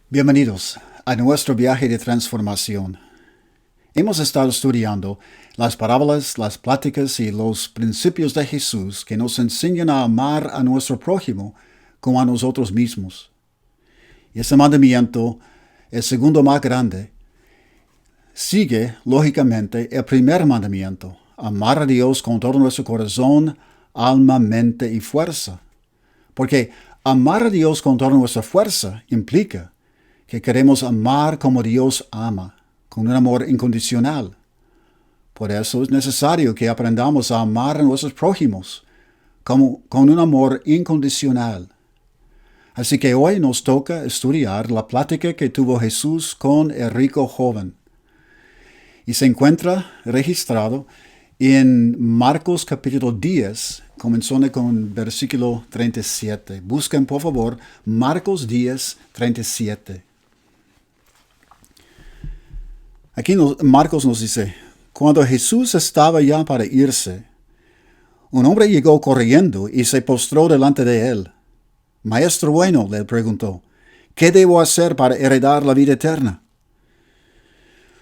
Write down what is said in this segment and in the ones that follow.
Bienvenidos a nuestro viaje de transformación. Hemos estado estudiando las parábolas, las pláticas y los principios de Jesús que nos enseñan a amar a nuestro prójimo como a nosotros mismos. Y ese mandamiento, el segundo más grande, sigue, lógicamente, el primer mandamiento: amar a Dios con todo nuestro corazón, alma, mente y fuerza. Porque amar a Dios con toda nuestra fuerza implica que queremos amar como Dios ama, con un amor incondicional. Por eso es necesario que aprendamos a amar a nuestros prójimos con un amor incondicional. Así que hoy nos toca estudiar la plática que tuvo Jesús con el rico joven. Y se encuentra registrado en Marcos capítulo 10, comenzando con versículo 37. Busquen por favor Marcos 10, 37. Aquí Marcos nos dice: cuando Jesús estaba ya para irse, un hombre llegó corriendo y se postró delante de él. Maestro bueno, le preguntó, ¿qué debo hacer para heredar la vida eterna?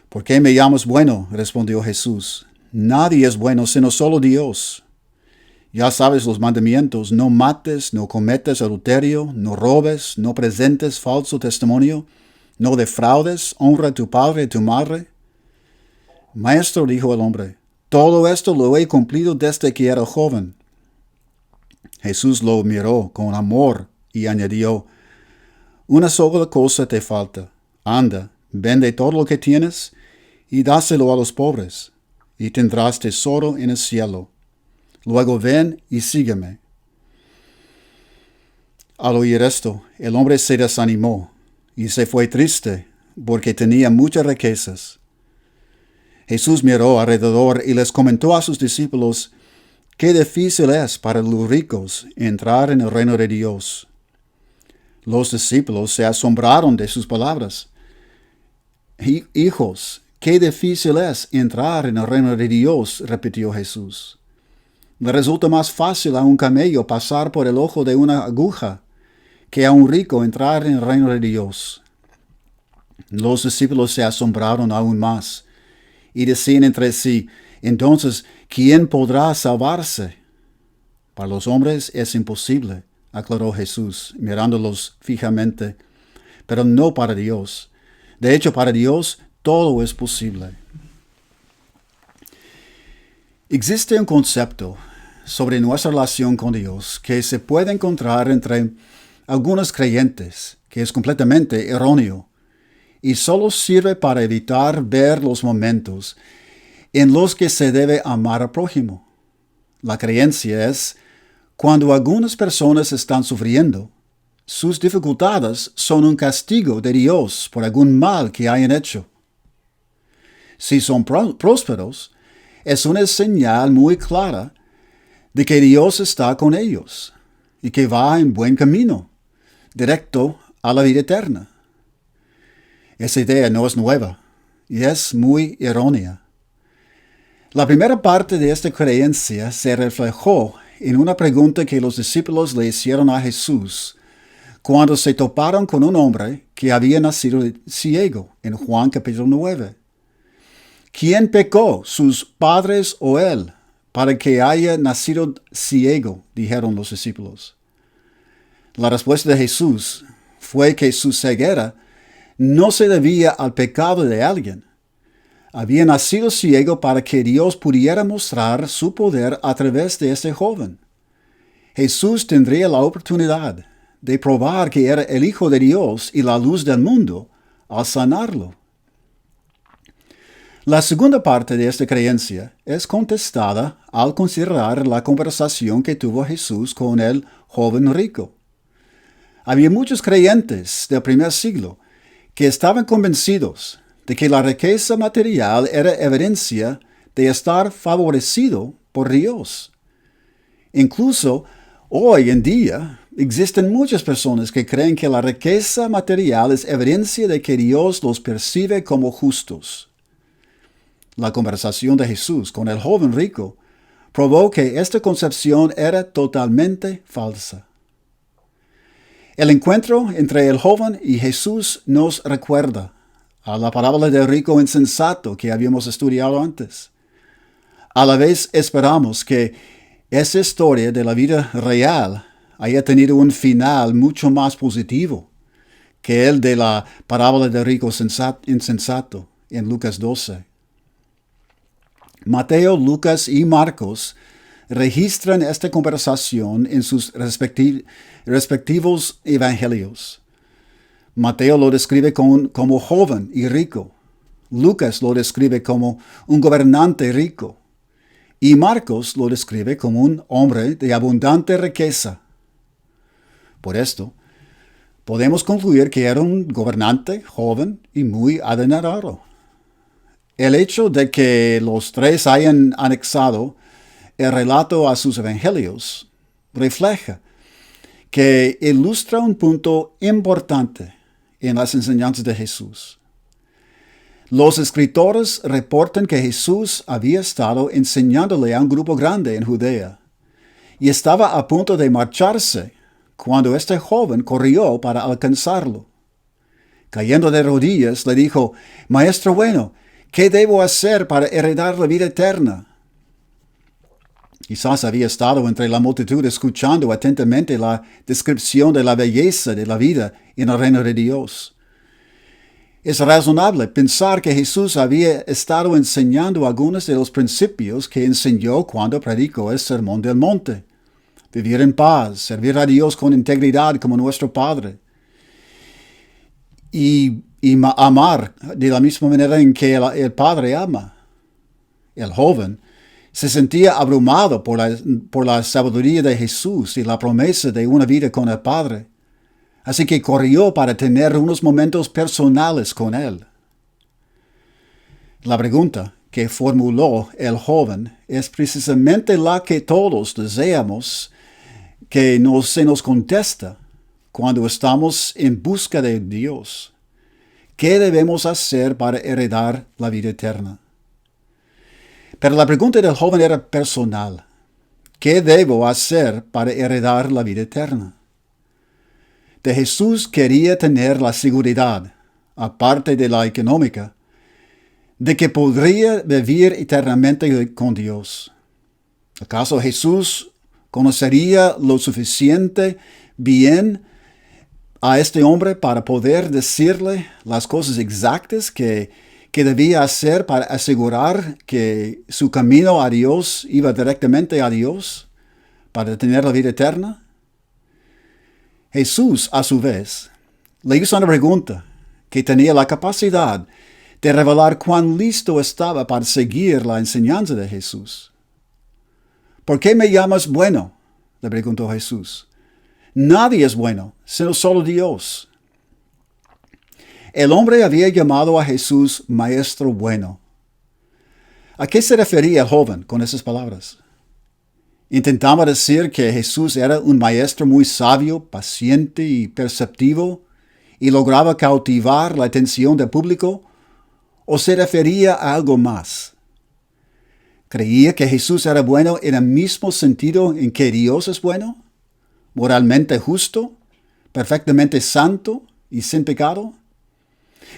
¿Por qué me llamas bueno?, respondió Jesús. Nadie es bueno sino solo Dios. Ya sabes los mandamientos: no mates, no cometas adulterio, no robes, no presentes falso testimonio, no defraudes, honra a tu padre y tu madre. Maestro, dijo el hombre, todo esto lo he cumplido desde que era joven. Jesús lo miró con amor y añadió: una sola cosa te falta. Anda, vende todo lo que tienes y dáselo a los pobres, y tendrás tesoro en el cielo. Luego ven y sígueme. Al oír esto, el hombre se desanimó y se fue triste, porque tenía muchas riquezas. Jesús miró alrededor y les comentó a sus discípulos: qué difícil es para los ricos entrar en el reino de Dios. Los discípulos se asombraron de sus palabras. Hijos, qué difícil es entrar en el reino de Dios, repitió Jesús. Le resulta más fácil a un camello pasar por el ojo de una aguja que a un rico entrar en el reino de Dios. Los discípulos se asombraron aún más y decían entre sí: entonces, ¿quién podrá salvarse? Para los hombres es imposible, aclaró Jesús, mirándolos fijamente, pero no para Dios. De hecho, para Dios todo es posible. Existe un concepto sobre nuestra relación con Dios que se puede encontrar entre algunos creyentes que es completamente erróneo y solo sirve para evitar ver los momentos en los que se debe amar al prójimo. La creencia es: cuando algunas personas están sufriendo, sus dificultades son un castigo de Dios por algún mal que hayan hecho. Si son prósperos, es una señal muy clara de que Dios está con ellos y que va en buen camino, directo a la vida eterna. Esa idea no es nueva y es muy errónea. La primera parte de esta creencia se reflejó en una pregunta que los discípulos le hicieron a Jesús cuando se toparon con un hombre que había nacido ciego, en Juan capítulo 9. ¿Quién pecó, sus padres o él, para que haya nacido ciego?, dijeron los discípulos. La respuesta de Jesús fue que su ceguera no se debía al pecado de alguien. Había nacido ciego para que Dios pudiera mostrar su poder a través de este joven. Jesús tendría la oportunidad de probar que era el Hijo de Dios y la luz del mundo al sanarlo. La segunda parte de esta creencia es contestada al considerar la conversación que tuvo Jesús con el joven rico. Había muchos creyentes del primer siglo que estaban convencidos de que la riqueza material era evidencia de estar favorecido por Dios. Incluso hoy en día existen muchas personas que creen que la riqueza material es evidencia de que Dios los percibe como justos. La conversación de Jesús con el joven rico probó que esta concepción era totalmente falsa. El encuentro entre el joven y Jesús nos recuerda a la parábola del rico insensato que habíamos estudiado antes. A la vez esperamos que esa historia de la vida real haya tenido un final mucho más positivo que el de la parábola del rico insensato en Lucas 12. Mateo, Lucas y Marcos registran esta conversación en sus respectivos evangelios. Mateo lo describe como joven y rico. Lucas lo describe como un gobernante rico. Y Marcos lo describe como un hombre de abundante riqueza. Por esto, podemos concluir que era un gobernante joven y muy adinerado. El hecho de que los tres hayan anexado el relato a sus evangelios refleja que ilustra un punto importante en las enseñanzas de Jesús. Los escritores reportan que Jesús había estado enseñándole a un grupo grande en Judea y estaba a punto de marcharse cuando este joven corrió para alcanzarlo. Cayendo de rodillas, le dijo: «Maestro bueno, ¿qué debo hacer para heredar la vida eterna?» Quizás había estado entre la multitud escuchando atentamente la descripción de la belleza de la vida en el reino de Dios. Es razonable pensar que Jesús había estado enseñando algunos de los principios que enseñó cuando predicó el Sermón del Monte. Vivir en paz, servir a Dios con integridad como nuestro Padre. Y amar de la misma manera en que el Padre ama. El joven se sentía abrumado por la sabiduría de Jesús y la promesa de una vida con el Padre. Así que corrió para tener unos momentos personales con Él. La pregunta que formuló el joven es precisamente la que todos deseamos que se nos contesta cuando estamos en busca de Dios. ¿Qué debemos hacer para heredar la vida eterna? Pero la pregunta del joven era personal. ¿Qué debo hacer para heredar la vida eterna? De Jesús quería tener la seguridad, aparte de la económica, de que podría vivir eternamente con Dios. ¿Acaso Jesús conocería lo suficiente bien a este hombre para poder decirle las cosas exactas que debía hacer para asegurar que su camino a Dios iba directamente a Dios para tener la vida eterna? Jesús, a su vez, le hizo una pregunta que tenía la capacidad de revelar cuán listo estaba para seguir la enseñanza de Jesús. ¿Por qué me llamas bueno?, le preguntó Jesús. Nadie es bueno, sino solo Dios. El hombre había llamado a Jesús Maestro bueno. ¿A qué se refería el joven con esas palabras? ¿Intentaba decir que Jesús era un maestro muy sabio, paciente y perceptivo y lograba cautivar la atención del público? ¿O se refería a algo más? ¿Creía que Jesús era bueno en el mismo sentido en que Dios es bueno? ¿Moralmente justo? ¿Perfectamente santo y sin pecado?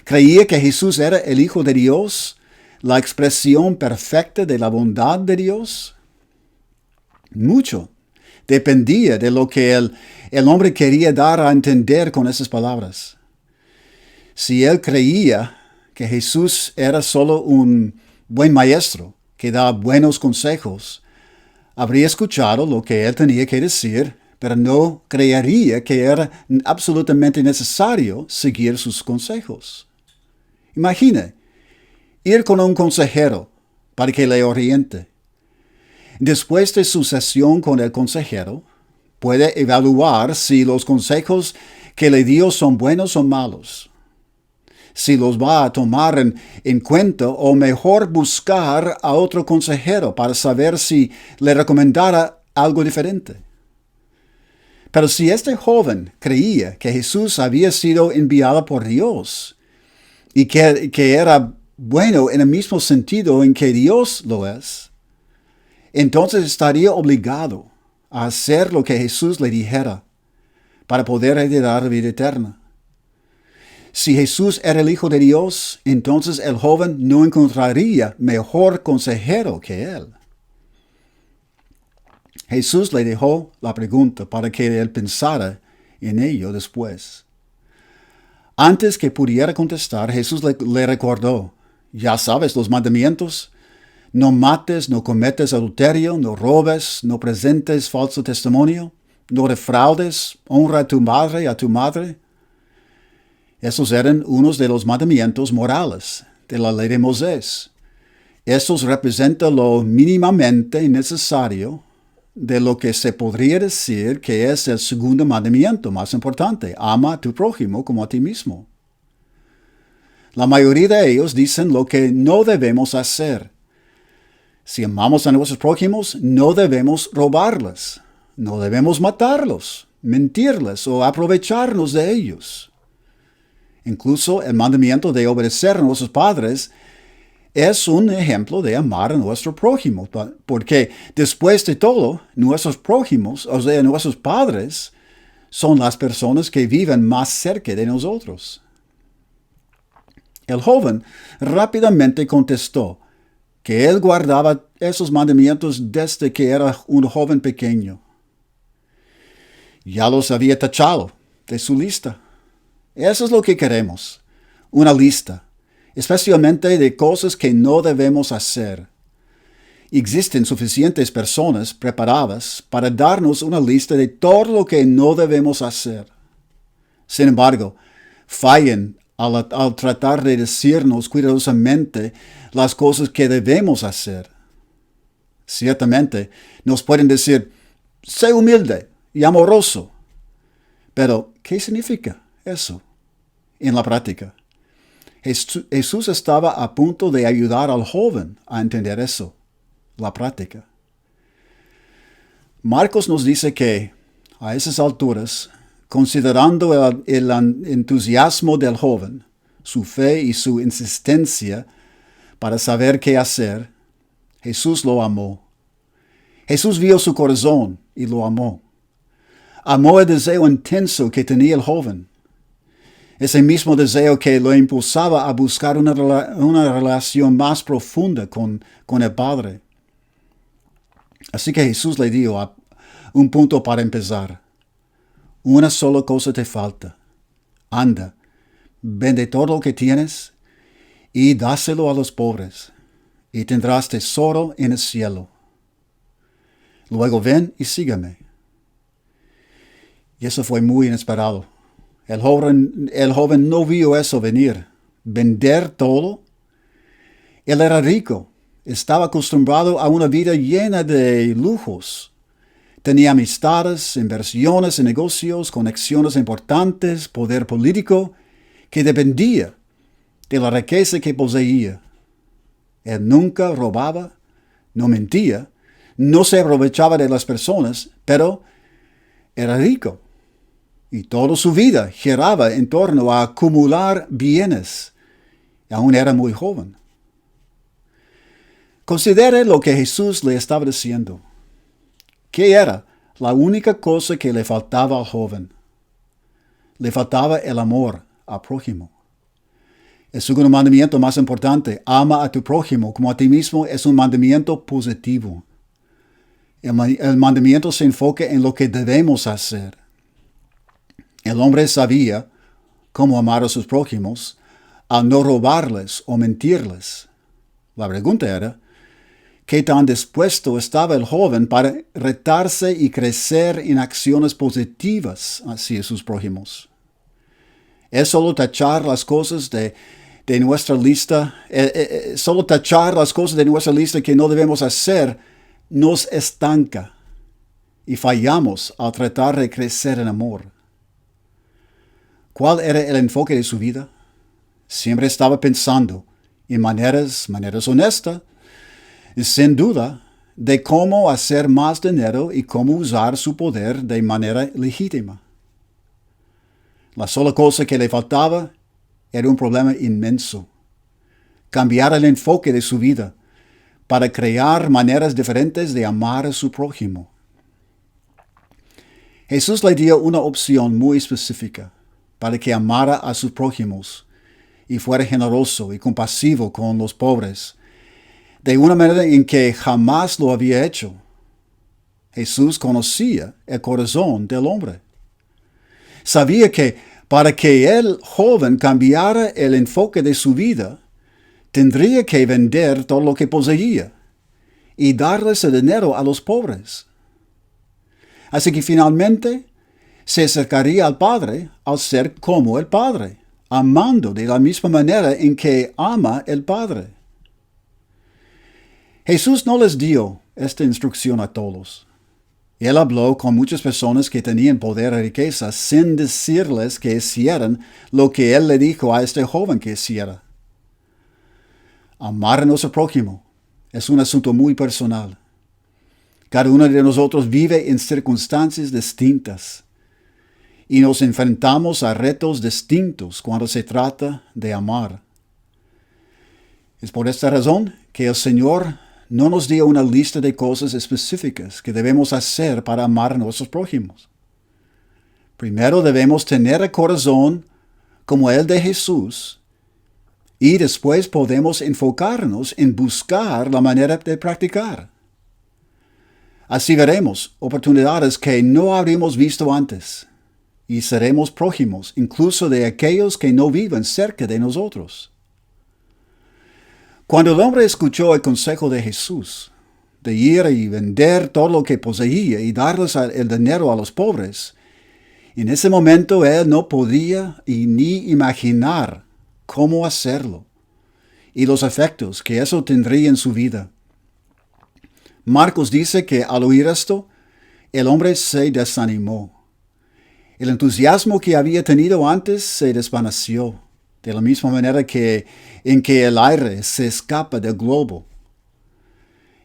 ¿Creía que Jesús era el Hijo de Dios, la expresión perfecta de la bondad de Dios? Mucho dependía de lo que el hombre quería dar a entender con esas palabras. Si él creía que Jesús era solo un buen maestro que da buenos consejos, habría escuchado lo que él tenía que decir, pero no creería que era absolutamente necesario seguir sus consejos. Imagine ir con un consejero para que le oriente. Después de su sesión con el consejero, puede evaluar si los consejos que le dio son buenos o malos, si los va a tomar en cuenta o mejor buscar a otro consejero para saber si le recomendara algo diferente. Pero si este joven creía que Jesús había sido enviado por Dios y que era bueno en el mismo sentido en que Dios lo es, entonces estaría obligado a hacer lo que Jesús le dijera, para poder heredar la vida eterna. Si Jesús era el Hijo de Dios, entonces el joven no encontraría mejor consejero que él. Jesús le dejó la pregunta para que él pensara en ello después. Antes que pudiera contestar, Jesús le recordó, ya sabes los mandamientos: no mates, no cometes adulterio, no robes, no presentes falso testimonio, no defraudes, honra a tu madre y a tu madre. Esos eran unos de los mandamientos morales de la ley de Moisés. Estos representan lo mínimamente necesario de lo que se podría decir que es el segundo mandamiento más importante: ama a tu prójimo como a ti mismo. La mayoría de ellos dicen lo que no debemos hacer. Si amamos a nuestros prójimos, no debemos robarles, no debemos matarlos, mentirles o aprovecharnos de ellos. Incluso el mandamiento de obedecer a nuestros padres es un ejemplo de amar a nuestro prójimo, porque después de todo, nuestros prójimos, o sea, nuestros padres, son las personas que viven más cerca de nosotros. El joven rápidamente contestó que él guardaba esos mandamientos desde que era un joven pequeño. Ya los había tachado de su lista. Eso es lo que queremos, una lista, especialmente de cosas que no debemos hacer. Existen suficientes personas preparadas para darnos una lista de todo lo que no debemos hacer. Sin embargo, fallan al tratar de decirnos cuidadosamente las cosas que debemos hacer. Ciertamente, nos pueden decir: sé humilde y amoroso. Pero, ¿qué significa eso en la práctica? Jesús estaba a punto de ayudar al joven a entender eso, la práctica. Marcos nos dice que, a esas alturas, considerando el entusiasmo del joven, su fe y su insistencia para saber qué hacer, Jesús lo amó. Jesús vio su corazón y lo amó. Amó el deseo intenso que tenía el joven. Ese mismo deseo que lo impulsaba a buscar una relación más profunda con el Padre. Así que Jesús le dio un punto para empezar. Una sola cosa te falta. Anda, vende todo lo que tienes y dáselo a los pobres, y tendrás tesoro en el cielo. Luego ven y sígueme. Y eso fue muy inesperado. El joven no vio eso venir. Vender todo. Él era rico. Estaba acostumbrado a una vida llena de lujos. Tenía amistades, inversiones en negocios, conexiones importantes, poder político, que dependía de la riqueza que poseía. Él nunca robaba, no mentía, no se aprovechaba de las personas, pero era rico. Y toda su vida giraba en torno a acumular bienes. Y aún era muy joven. Considere lo que Jesús le estaba diciendo. ¿Qué era la única cosa que le faltaba al joven? Le faltaba el amor al prójimo. El segundo mandamiento más importante, ama a tu prójimo como a ti mismo, es un mandamiento positivo. El mandamiento se enfoca en lo que debemos hacer. El hombre sabía cómo amar a sus prójimos al no robarles o mentirles. La pregunta era, ¿qué tan dispuesto estaba el joven para retarse y crecer en acciones positivas hacia sus prójimos? ¿Es solo tachar las cosas de nuestra lista? Solo tachar las cosas de nuestra lista que no debemos hacer nos estanca y fallamos al tratar de crecer en amor. ¿Cuál era el enfoque de su vida? Siempre estaba pensando en maneras honestas, sin duda, de cómo hacer más dinero y cómo usar su poder de manera legítima. La sola cosa que le faltaba era un problema inmenso: cambiar el enfoque de su vida para crear maneras diferentes de amar a su prójimo. Jesús le dio una opción muy específica para que amara a sus prójimos y fuera generoso y compasivo con los pobres, de una manera en que jamás lo había hecho. Jesús conocía el corazón del hombre. Sabía que para que el joven cambiara el enfoque de su vida, tendría que vender todo lo que poseía y darles el dinero a los pobres. Así que finalmente se acercaría al Padre al ser como el Padre, amando de la misma manera en que ama el Padre. Jesús no les dio esta instrucción a todos. Él habló con muchas personas que tenían poder y riqueza sin decirles que hicieran lo que Él le dijo a este joven que hiciera. Amar a nuestro prójimo es un asunto muy personal. Cada uno de nosotros vive en circunstancias distintas y nos enfrentamos a retos distintos cuando se trata de amar. Es por esta razón que el Señor no nos dio una lista de cosas específicas que debemos hacer para amar a nuestros prójimos. Primero debemos tener el corazón como el de Jesús y después podemos enfocarnos en buscar la manera de practicar. Así veremos oportunidades que no habríamos visto antes y seremos prójimos incluso de aquellos que no viven cerca de nosotros. Cuando el hombre escuchó el consejo de Jesús de ir y vender todo lo que poseía y darles el dinero a los pobres, en ese momento él no podía ni imaginar cómo hacerlo y los efectos que eso tendría en su vida. Marcos dice que al oír esto, el hombre se desanimó. El entusiasmo que había tenido antes se desvaneció, de la misma manera en que el aire se escapa del globo.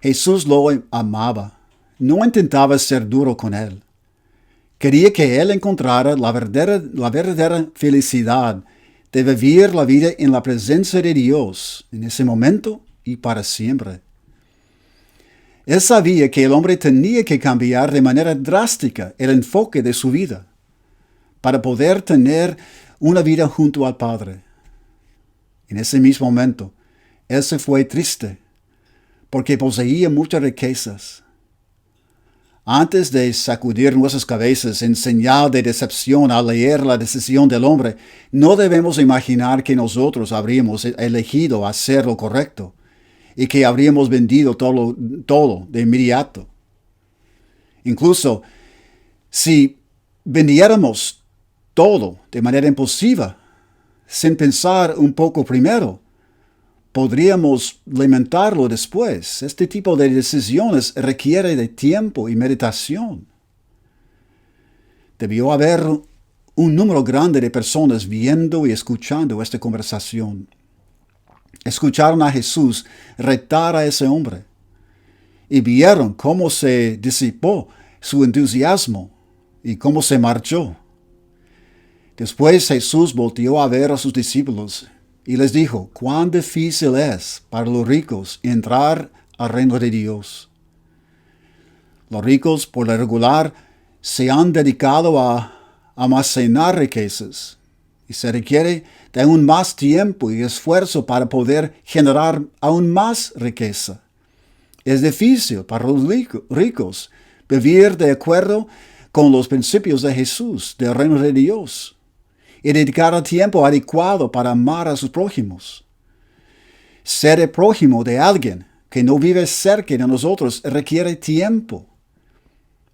Jesús lo amaba, no intentaba ser duro con él. Quería que él encontrara la verdadera felicidad de vivir la vida en la presencia de Dios, en ese momento y para siempre. Él sabía que el hombre tenía que cambiar de manera drástica el enfoque de su vida para poder tener una vida junto al Padre. En ese mismo momento, él se fue triste porque poseía muchas riquezas. Antes de sacudir nuestras cabezas en señal de decepción al leer la decisión del hombre, no debemos imaginar que nosotros habríamos elegido hacer lo correcto y que habríamos vendido todo de inmediato. Incluso si vendiéramos todo de manera impulsiva, sin pensar un poco primero, podríamos lamentarlo después. Este tipo de decisiones requiere de tiempo y meditación. Debió haber un número grande de personas viendo y escuchando esta conversación. Escucharon a Jesús retar a ese hombre y vieron cómo se disipó su entusiasmo y cómo se marchó. Después Jesús volteó a ver a sus discípulos y les dijo, cuán difícil es para los ricos entrar al reino de Dios. Los ricos, por lo regular, se han dedicado a almacenar riquezas y se requiere de aún más tiempo y esfuerzo para poder generar aún más riqueza. Es difícil para los ricos vivir de acuerdo con los principios de Jesús, del reino de Dios, y dedicar el tiempo adecuado para amar a sus prójimos. Ser el prójimo de alguien que no vive cerca de nosotros requiere tiempo.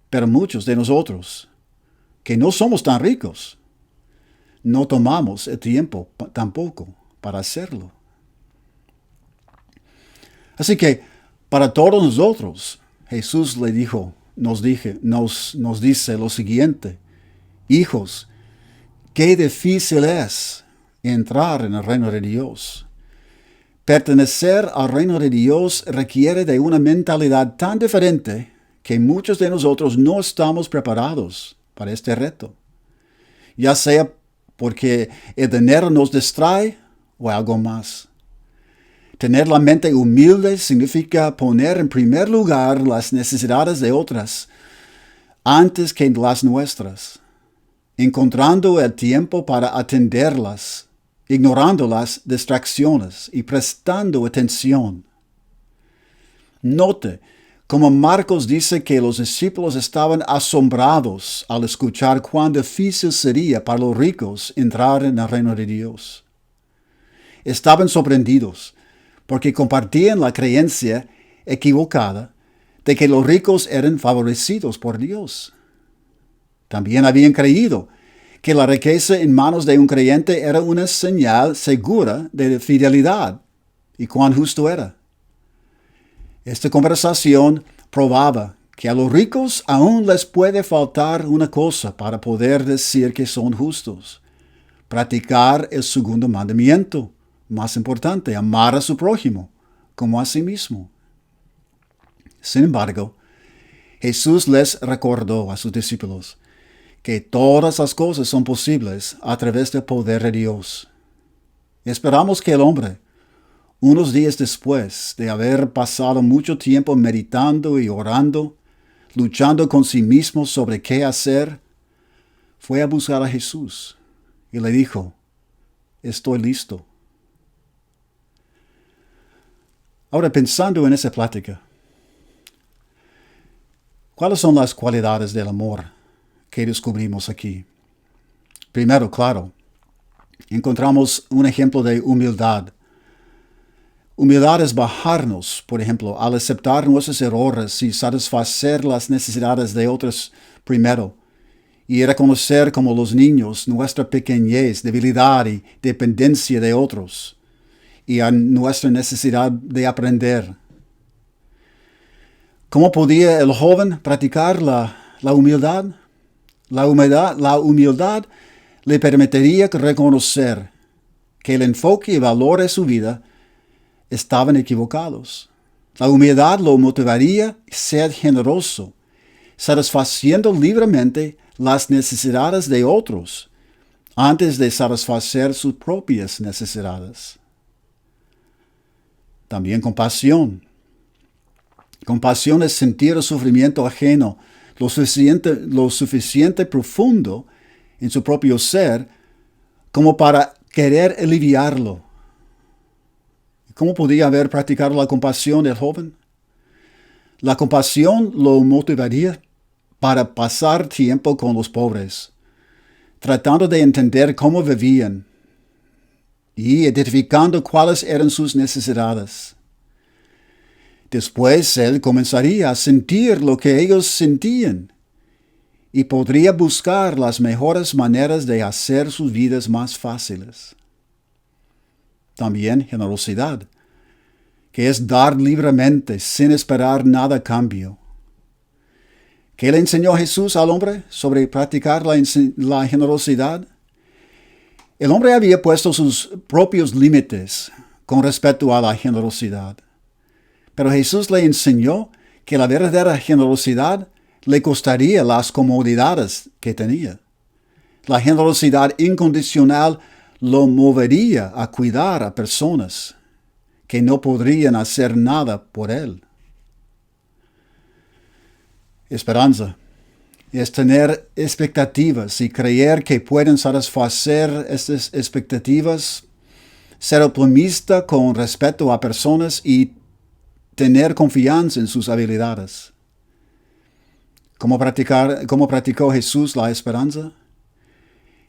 Pero muchos de nosotros, que no somos tan ricos, no tomamos el tiempo tampoco para hacerlo. Así que para todos nosotros, Jesús nos dice lo siguiente: hijos, qué difícil es entrar en el reino de Dios. Pertenecer al reino de Dios requiere de una mentalidad tan diferente que muchos de nosotros no estamos preparados para este reto. Ya sea porque el dinero nos distrae o algo más. Tener la mente humilde significa poner en primer lugar las necesidades de otras antes que las nuestras, encontrando el tiempo para atenderlas, ignorando las distracciones y prestando atención. Note como Marcos dice que los discípulos estaban asombrados al escuchar cuán difícil sería para los ricos entrar en el reino de Dios. Estaban sorprendidos porque compartían la creencia equivocada de que los ricos eran favorecidos por Dios. También habían creído que la riqueza en manos de un creyente era una señal segura de fidelidad y cuán justo era. Esta conversación probaba que a los ricos aún les puede faltar una cosa para poder decir que son justos: practicar el segundo mandamiento, más importante, amar a su prójimo como a sí mismo. Sin embargo, Jesús les recordó a sus discípulos que todas las cosas son posibles a través del poder de Dios. Esperamos que el hombre, unos días después de haber pasado mucho tiempo meditando y orando, luchando con sí mismo sobre qué hacer, fue a buscar a Jesús y le dijo: estoy listo. Ahora, pensando en esa plática, ¿cuáles son las cualidades del amor que descubrimos aquí? Primero, claro, encontramos un ejemplo de humildad. Humildad es bajarnos, por ejemplo, al aceptar nuestros errores y satisfacer las necesidades de otros primero, y reconocer como los niños nuestra pequeñez, debilidad y dependencia de otros, y a nuestra necesidad de aprender. ¿Cómo podía el joven practicar la humildad? La humildad le permitiría reconocer que el enfoque y valor de su vida estaban equivocados. La humildad lo motivaría a ser generoso, satisfaciendo libremente las necesidades de otros antes de satisfacer sus propias necesidades. También compasión. Compasión es sentir el sufrimiento ajeno lo suficiente profundo en su propio ser como para querer aliviarlo. ¿Cómo podía haber practicado la compasión del joven? La compasión lo motivaría para pasar tiempo con los pobres, tratando de entender cómo vivían y identificando cuáles eran sus necesidades. Después él comenzaría a sentir lo que ellos sentían y podría buscar las mejores maneras de hacer sus vidas más fáciles. También generosidad, que es dar libremente sin esperar nada a cambio. ¿Qué le enseñó Jesús al hombre sobre practicar la generosidad? El hombre había puesto sus propios límites con respecto a la generosidad. Pero Jesús le enseñó que la verdadera generosidad le costaría las comodidades que tenía. La generosidad incondicional lo movería a cuidar a personas que no podrían hacer nada por él. Esperanza es tener expectativas y creer que pueden satisfacer estas expectativas, ser optimista con respecto a personas y tener confianza en sus habilidades. ¿Cómo practicó Jesús la esperanza?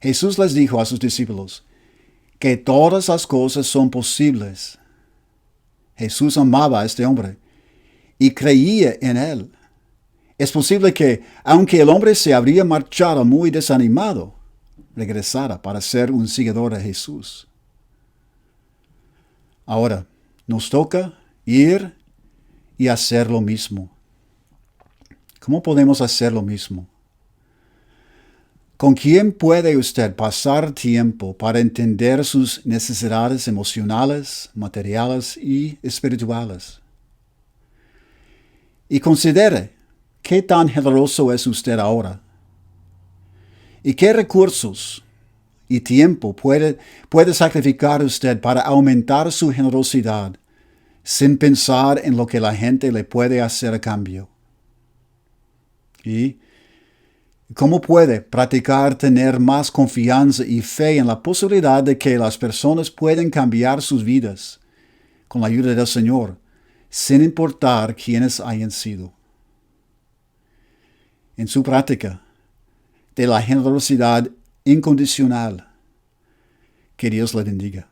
Jesús les dijo a sus discípulos que todas las cosas son posibles. Jesús amaba a este hombre y creía en él. Es posible que, aunque el hombre se habría marchado muy desanimado, regresara para ser un seguidor de Jesús. Ahora, nos toca ir y hacer lo mismo. ¿Cómo podemos hacer lo mismo? ¿Con quién puede usted pasar tiempo para entender sus necesidades emocionales, materiales y espirituales? Y considere qué tan generoso es usted ahora. ¿Y qué recursos y tiempo puede sacrificar usted para aumentar su generosidad sin pensar en lo que la gente le puede hacer a cambio? Y ¿Cómo puede practicar tener más confianza y fe en la posibilidad de que las personas pueden cambiar sus vidas con la ayuda del Señor, sin importar quiénes hayan sido? En su práctica de la generosidad incondicional, que Dios le bendiga.